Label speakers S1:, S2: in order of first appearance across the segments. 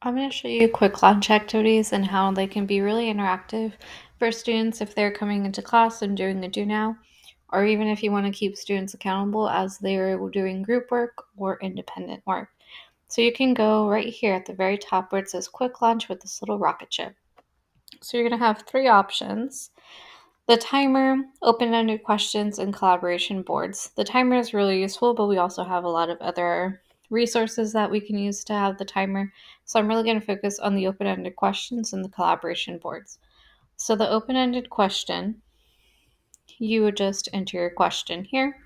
S1: I'm going to show you quick lunch activities and how they can be really interactive for students if they're coming into class and doing a do now, or even if you want to keep students accountable as they're doing group work or independent work. So you can go right here at the very top where it says quick lunch with this little rocket ship. So you're going to have three options: the timer, open-ended questions, and collaboration boards. The timer is really useful, but we also have a lot of other resources that we can use to have the timer. So I'm really going to focus on the open-ended questions and the collaboration boards. So the open-ended question, you would just enter your question here,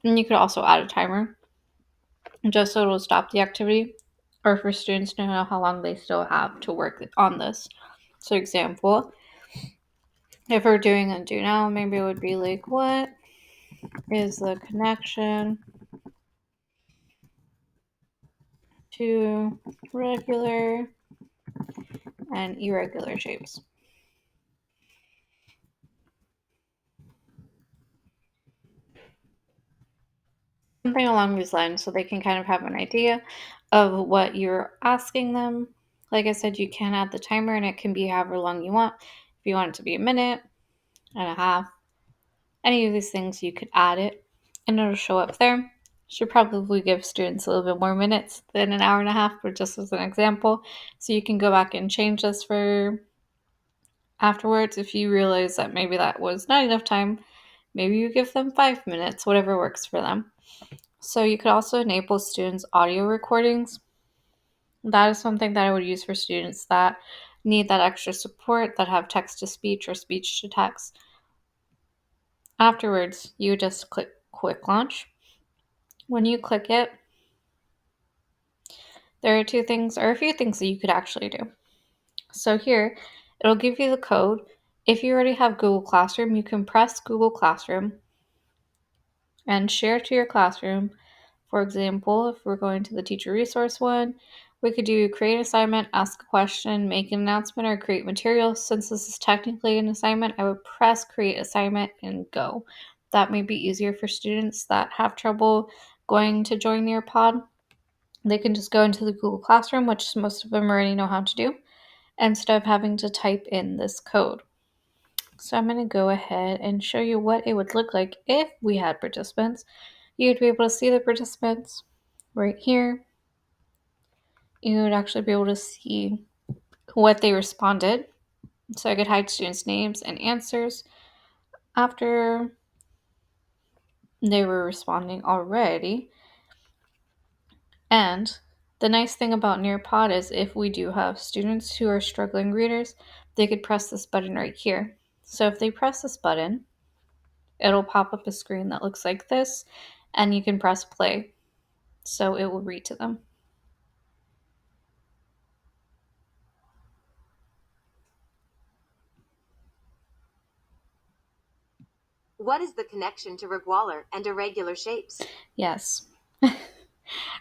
S1: and you could also add a timer just so it'll stop the activity or for students to know how long they still have to work on this. So example, if we're doing a do now, maybe it would be like, what is the connection to regular and irregular shapes? Something along these lines so they can kind of have an idea of what you're asking them. Like I said, you can add the timer and it can be however long you want. If you want it to be a minute and a half, any of these things, you could add it and it'll show up there. Should probably give students a little bit more minutes than an hour and a half, but just as an example. So you can go back and change this for afterwards if you realize that maybe that was not enough time. Maybe you give them 5 minutes, whatever works for them. So you could also enable students' audio recordings. That is something that I would use for students that need that extra support, that have text to speech or speech to text. Afterwards, you just click Quick Launch. When you click it, there are a few things that you could actually do. So here, it'll give you the code. If you already have Google Classroom, you can press Google Classroom and share to your classroom. For example, if we're going to the teacher resource one, we could do create assignment, ask a question, make an announcement, or create material. Since this is technically an assignment, I would press create assignment and go. That may be easier for students that have trouble going to join Nearpod. They can just go into the Google Classroom, which most of them already know how to do, instead of having to type in this code. So I'm going to go ahead and show you what it would look like if we had participants. You'd be able to see the participants right here. You would actually be able to see what they responded. So I could hide students' names and answers after they were responding already. And the nice thing about Nearpod is if we do have students who are struggling readers, they could press this button right here. So if they press this button, it'll pop up a screen that looks like this, and you can press play. So it will read to them.
S2: What is the connection to regular and irregular shapes?
S1: Yes.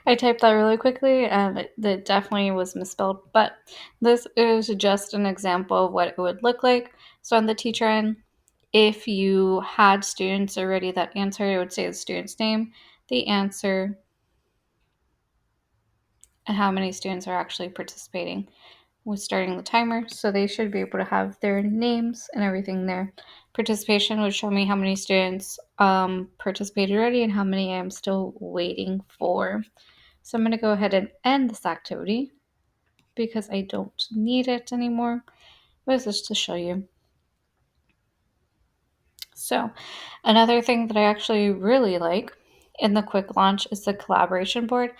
S1: I typed that really quickly and it definitely was misspelled, but this is just an example of what it would look like. So on the teacher end, if you had students already that answered, it would say the student's name, the answer, and how many students are actually participating. We're starting the timer, so they should be able to have their names and everything there. Participation would show me how many students participated already and how many I'm still waiting for. So I'm going to go ahead and end this activity because I don't need it anymore. But it's just to show you. So another thing that I actually really like in the quick launch is the collaboration board.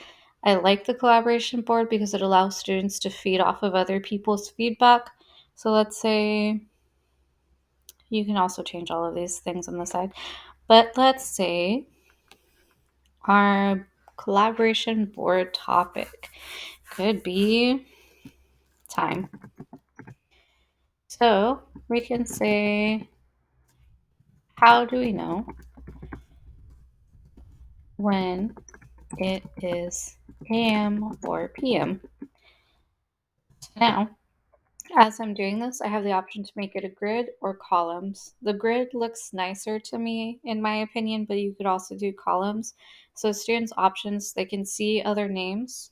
S1: I like the collaboration board because it allows students to feed off of other people's feedback. So let's say you can also change all of these things on the side. But let's say our collaboration board topic could be time. So we can say, how do we know when it is AM or PM? Now, as I'm doing this, I have the option to make it a grid or columns. The grid looks nicer to me, in my opinion, but you could also do columns. So students' options, they can see other names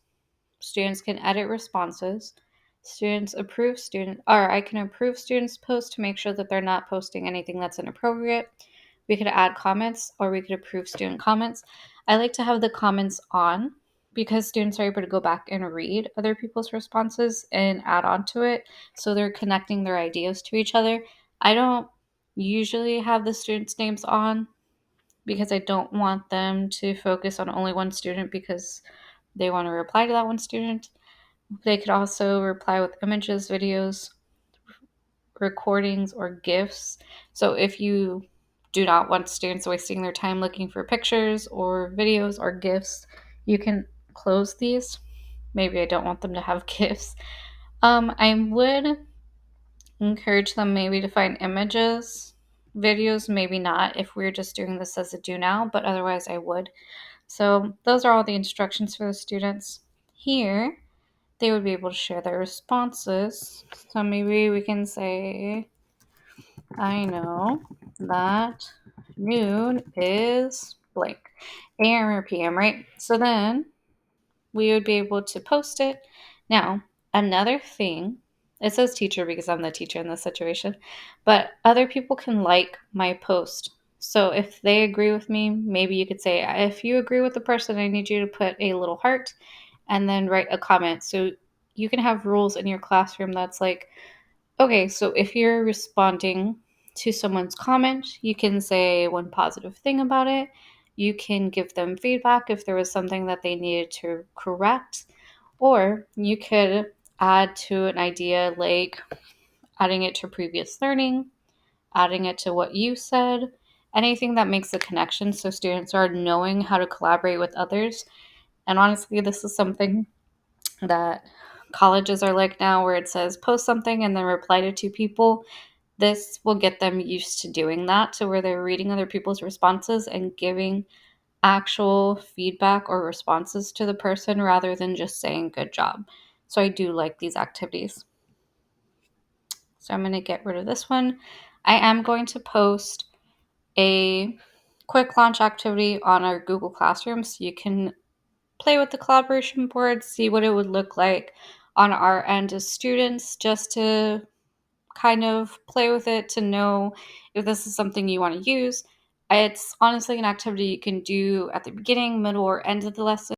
S1: Students can edit responses. I can approve students' posts to make sure that they're not posting anything that's inappropriate. We could add comments or we could approve student comments. I like to have the comments on because students are able to go back and read other people's responses and add on to it. So they're connecting their ideas to each other. I don't usually have the students' names on because I don't want them to focus on only one student because they want to reply to that one student. They could also reply with images, videos, recordings, or GIFs. So if you do not want students wasting their time looking for pictures or videos or GIFs, you can close these. Maybe I don't want them to have GIFs. I would encourage them maybe to find images, videos, maybe not if we're just doing this as a do now, but otherwise I would. So those are all the instructions for the students. Here, they would be able to share their responses. So maybe we can say, I know that noon is blank, AM or PM, right? So then we would be able to post it. Now, another thing, it says teacher because I'm the teacher in this situation, but other people can like my post. So if they agree with me, maybe you could say, if you agree with the person, I need you to put a little heart and then write a comment. So you can have rules in your classroom that's like, okay, so if you're responding to someone's comment, you can say one positive thing about it. You can give them feedback if there was something that they needed to correct, or you could add to an idea like adding it to previous learning, adding it to what you said, anything that makes a connection so students are knowing how to collaborate with others. And honestly, this is something that colleges are like now where it says post something and then reply to two people. This will get them used to doing that to where they're reading other people's responses and giving actual feedback or responses to the person rather than just saying good job. So I do like these activities. So I'm going to get rid of this one. I am going to post a quick launch activity on our Google Classroom so you can play with the collaboration board, see what it would look like on our end as students, just to kind of play with it to know if this is something you want to use. It's honestly an activity you can do at the beginning, middle, or end of the lesson.